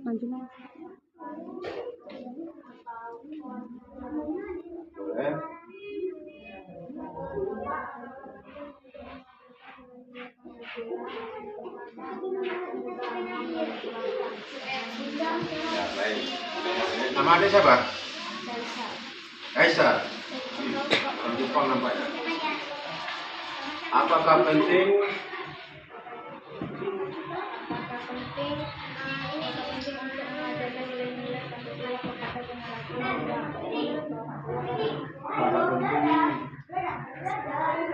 Maju. Boleh. Ya, baik. Nama Anda siapa? Kaisar. Orang Jepang nampaknya. Apakah penting?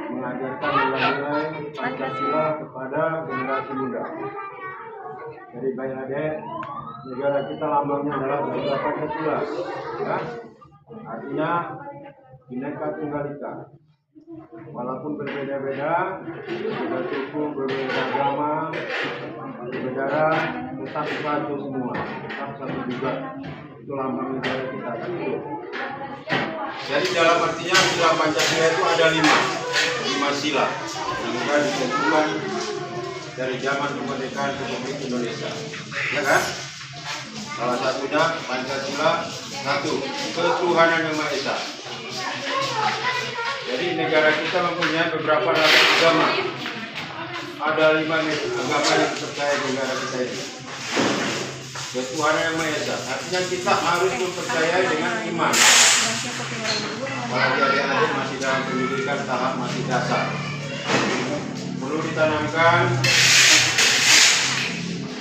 Mengajarkan nilai-nilai Pancasila kepada generasi muda. Jadi baik adik, negara kita lambangnya adalah Garuda Pancasila, ya. Artinya Bhinneka Tunggal Ika. Walaupun berbeda-beda, berbeda suku, berbeda agama, berbeda ras, tetap satu semua, tetap satu juga. Itu lambang negara kita. Jadi dalam artinya sila Pancasila itu ada lima sila yang sudah ditentukan dari zaman kemerdekaan Republik Indonesia, ya kan? Salah satunya Pancasila, satu, ketuhanan yang Maha Esa. Jadi negara kita mempunyai beberapa ragam agama. Ada 5 agama yang dipercaya di negara kita ini. Ketuhanan yang Maha Esa. Artinya kita harus mempercayai dengan iman. Apalagi adik-adik masih dalam pendidikan tahap masih dasar. Perlu ditanamkan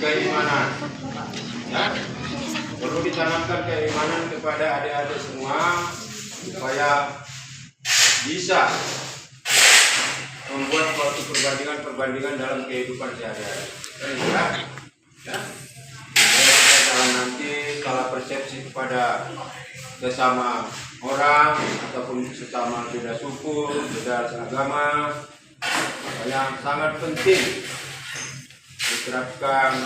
keimanan. Ya? Perlu ditanamkan keimanan kepada adik-adik semua supaya bisa membuat suatu perbandingan dalam kehidupan sehari-hari. Ya? Kalau nanti salah persepsi kepada sesama orang ataupun sesama beda suku, beda agama, yang sangat penting diterapkan,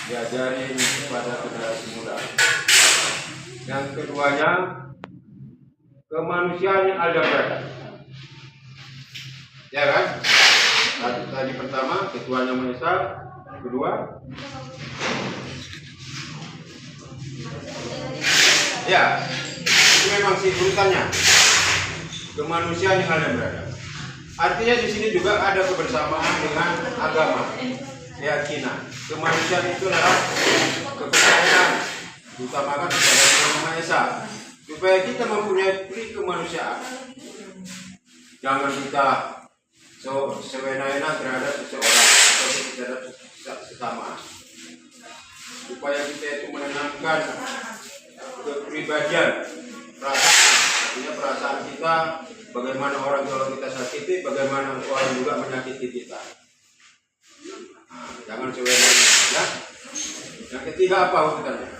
diajarin kepada generasi muda. Yang keduanya, kemanusiaan yang ada berada. Ya kan? Tadi pertama, ketuhanan yang Maha Esa. Kedua, ya, itu memang sih urutannya. Kemanusiaan yang ada berada. Artinya di sini juga ada kebersamaan dengan agama, keyakinan. Kemanusiaan itu adalah kepercayaan, diutamakan kepada Tuhan Yang Maha Esa, supaya kita mempunyai pri kemanusiaan. Jangan kita sewenang-wenang terhadap seseorang atau terhadap sesama. Supaya kita itu menanamkan kepribadian, perasaan. Artinya perasaan kita, bagaimana orang kalau kita sakiti, bagaimana orang juga menyakiti kita. Nah, jangan sewenang-wenang, ya. Yang ketiga apa urutannya?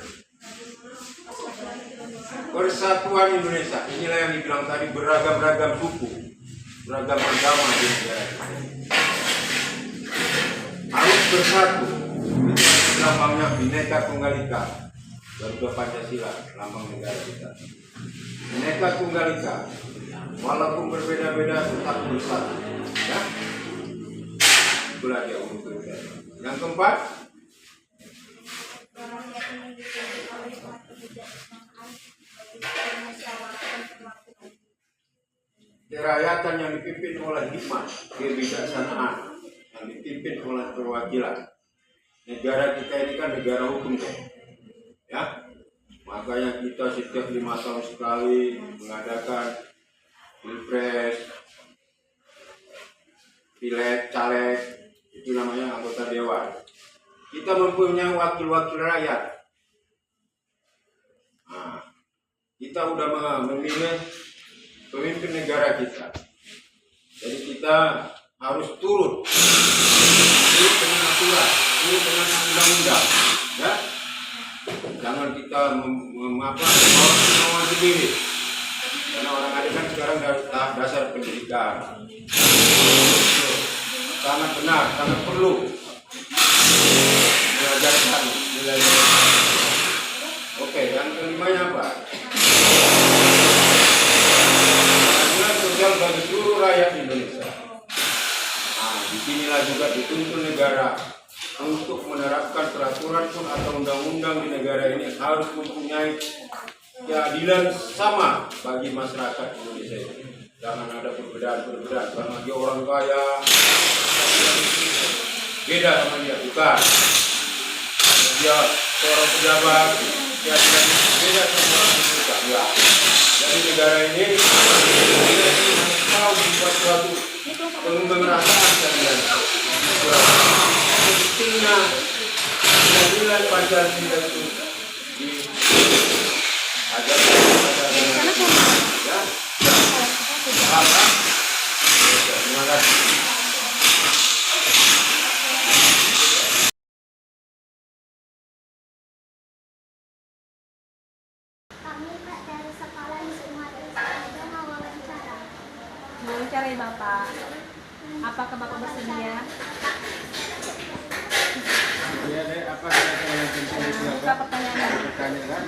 Persatuan Indonesia. Inilah yang dibilang tadi, beragam-ragam suku, beragam agama di negara kita. Harus bersatu. Itu lambangnya Bhinneka Tunggal Ika. Garuda Pancasila, lambang negara kita. Bhinneka Tunggal Ika. Walaupun berbeda-beda tetap bersatu. Ya? Itulah dia urutannya. Yang keempat, kerakyatan yang dipimpin oleh hikmah, kebijaksanaan, yang dipimpin oleh perwakilan. Negara kita ini kan negara hukum, ya. Makanya kita setiap 5 tahun sekali mengadakan pilpres, pileg, caleg, itu namanya anggota dewan. Kita mempunyai wakil-wakil rakyat. Nah, kita sudah memilih pemimpin negara kita. Jadi kita harus turut dengan aturan, turut dengan undang-undang, ya. Jangan kita kemauan sendiri. Karena orang ada kan sekarang tahap dasar pendidikan. Sangat benar, sangat perlu diajarkan nilai-nilai. Oke, yang kelimanya apa? Keadilan sosial bagi seluruh rakyat Indonesia. Nah, disinilah juga dituntun negara untuk menerapkan peraturan pun atau undang-undang di negara ini harus mempunyai keadilan sama bagi masyarakat Indonesia ini. Jangan ada perbedaan-perbedaan karena dia orang kaya beda sama dia, bukan. Karena dia seorang pejabat, keadilan beda sama orang bukan. Ya. Dari negara ini mau membuat suatu pemerataan keadilan. Pentingnya keadilan Pancasila itu diajarkan kepada ya. Apa? Terima kasih. Kami Pak dari sekolah Wisma Desa mau wawancara. Mewawancarai Bapak. Apakah Bapak bersedia? Ya, Dek, apa kira-kira yang penting itu Buka apa? pertanyaan. Pertanyaan.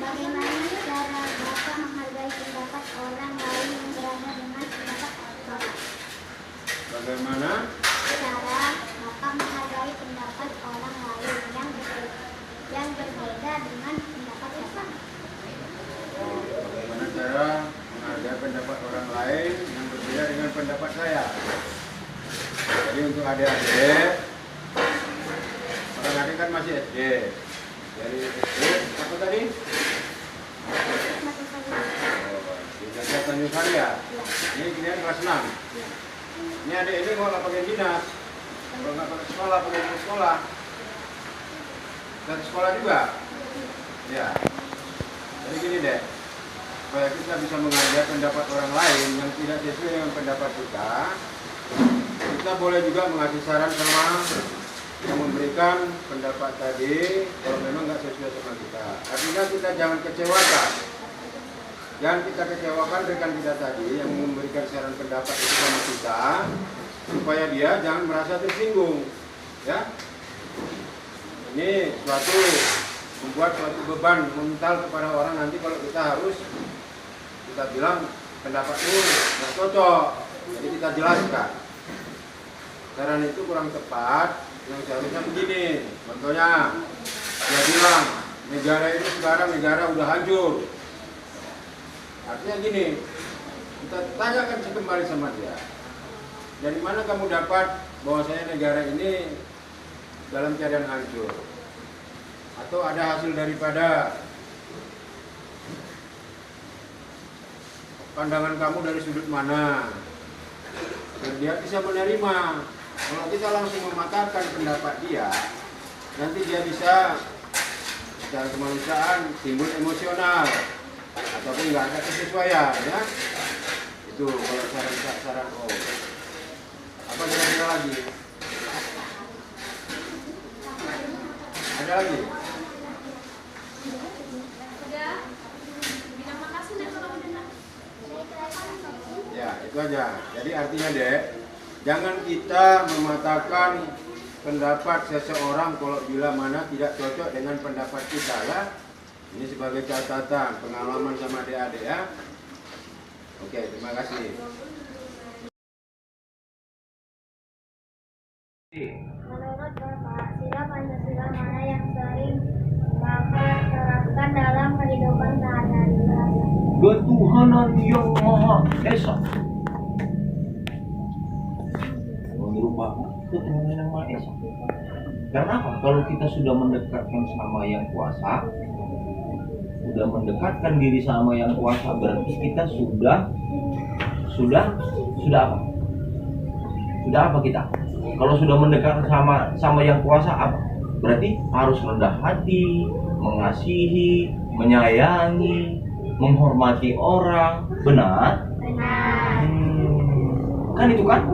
Bagaimana cara Bapak menghargai pendapat orang lain yang berada dengan pendapat Bapak? Bagaimana? Cara Bapak menghargai pendapat orang lain yang berbeda dengan pendapat Bapak? Bagaimana cara menghargai pendapat orang lain yang berbeda dengan pendapat saya? Jadi untuk adik-adik, orang adik kan masih SD. Dari SD apa tadi? Di Tanjung Sari ya? Ini kalian kelas 6. Ini adik ini kalau nggak pakai dinas, kalau nggak pakai sekolah, pakai sekolah. Dari sekolah juga? Ya. Jadi gini deh, supaya kita bisa menghargai pendapat orang lain yang tidak sesuai dengan pendapat kita boleh juga mengasih saran sama yang memberikan pendapat tadi kalau memang nggak sesuai sama kita. Artinya kita jangan kecewakan. Jangan kita kecewakan rekan kita tadi yang memberikan saran pendapat itu sama kita, supaya dia jangan merasa tersinggung. Ya, ini membuat suatu beban mental kepada orang nanti kalau kita harus kita bilang pendapat itu nggak cocok, jadi kita jelaskan. Saran itu kurang tepat, yang seharusnya begini. Contohnya, dia bilang negara ini sekarang negara udah hancur. Artinya gini, kita tanyakan kembali sama dia. Dari mana kamu dapat bahwasanya negara ini dalam keadaan hancur? Atau ada hasil daripada pandangan kamu dari sudut mana? Dan dia bisa menerima. Kalau kita langsung mematahkan pendapat dia, nanti dia bisa secara kemanusiaan timbul emosional ataupun nggak ada kesesuaian, ya. Itu kalau saran apa kira-kira lagi? Ada lagi? Ya, itu aja. Jadi artinya dek, jangan kita mematahkan pendapat seseorang kalau bila mana tidak cocok dengan pendapat kita, ya. Ini sebagai catatan pengalaman sama adik-adik, ya. Oke, terima kasih. Menurut Bapak, sila Pancasila mana yang sering Bapak terapkan dalam kehidupan sehari-hari? Ketuhanan yang Maha Esa. Menurut Bapak, ketuhanan yang Maha Esa. Karena apa? Kalau kita sudah mendekatkan sama yang kuasa, sudah mendekatkan diri sama yang kuasa, berarti kita sudah apa? Sudah apa kita? Kalau sudah mendekat sama yang kuasa apa? Berarti harus rendah hati, mengasihi, menyayangi, menghormati orang. Benar? Benar. Kan itu kan?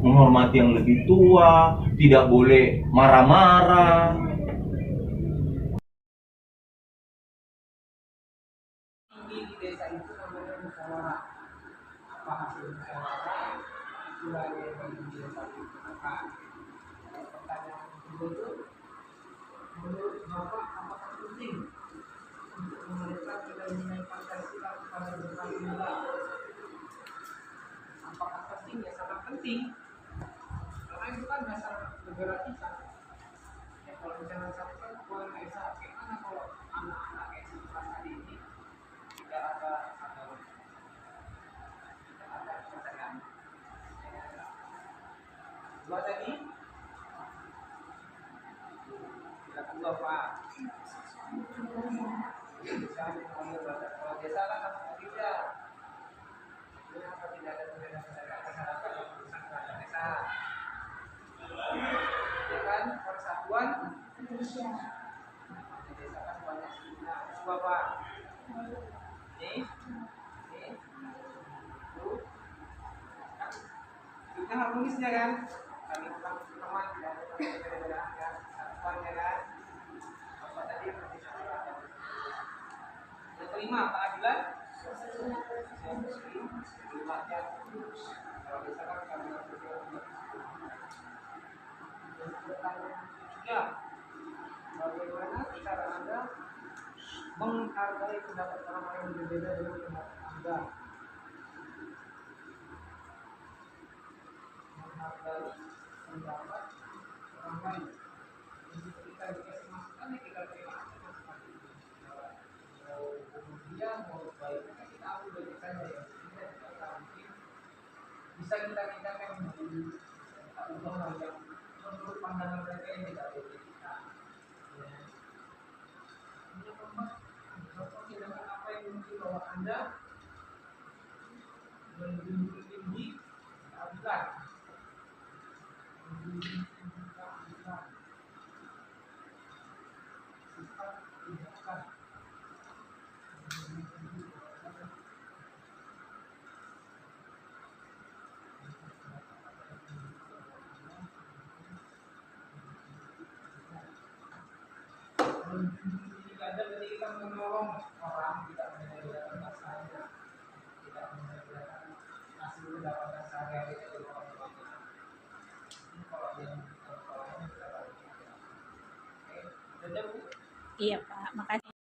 Menghormati yang lebih tua, tidak boleh marah-marah. Di desa itu namanya musyawarah. Apa hasil musyawarah? Itulah yang desa digunakan. Pertanyaan kedua itu, menurut Bapak apakah penting untuk penting karena itu kan dasar negara kita. Ya, kalau misalnya sampai kurang Esa, gimana kalau anak-anak SMP tadi ini tidak ada kepercayaan? Dua tadi, silakan dua Pak. Kalau desa kan apa tidak? Kenapa tidak ada perbedaan masyarakat yang berurusan dengan desa? Ya kan, persatuan Indonesia. di desa kan banyak sudah. Coba Pak. Ini, tuh, kan kita harmonisnya kan? Kami bukan teman, tidak ada perbedaan kan? Persatuannya kan? Apa tadi persatuan? Yang kelima, keadilan. Kalau misalkan kami sudah, bagaimana cara Anda menghargai pendapat orang lain yang berbeda dengan pendapat Anda? Menghargai pendapat orang lain. Jadi kita dikasih masukan, ya kita terima masukan. Kemudian mau baik kita ambil dari sana ya, kita mungkin bisa kita yang kita ubah yang menurut pandangan mereka yang tidak boleh kita. Ini contoh tindakan apa yang mungkin bahwa Anda menjunjung tinggi keadilan, menjunjung tinggi keadilan, sifat tindakan. Jika ada ketika kita menolong orang tidak menjadikan masanya, tidak menjadikan hasil pendapatan sehari-hari dari orang lain. Ini kalau yang kita tidak. Oke, sudah Bu? Iya Pak, makasih.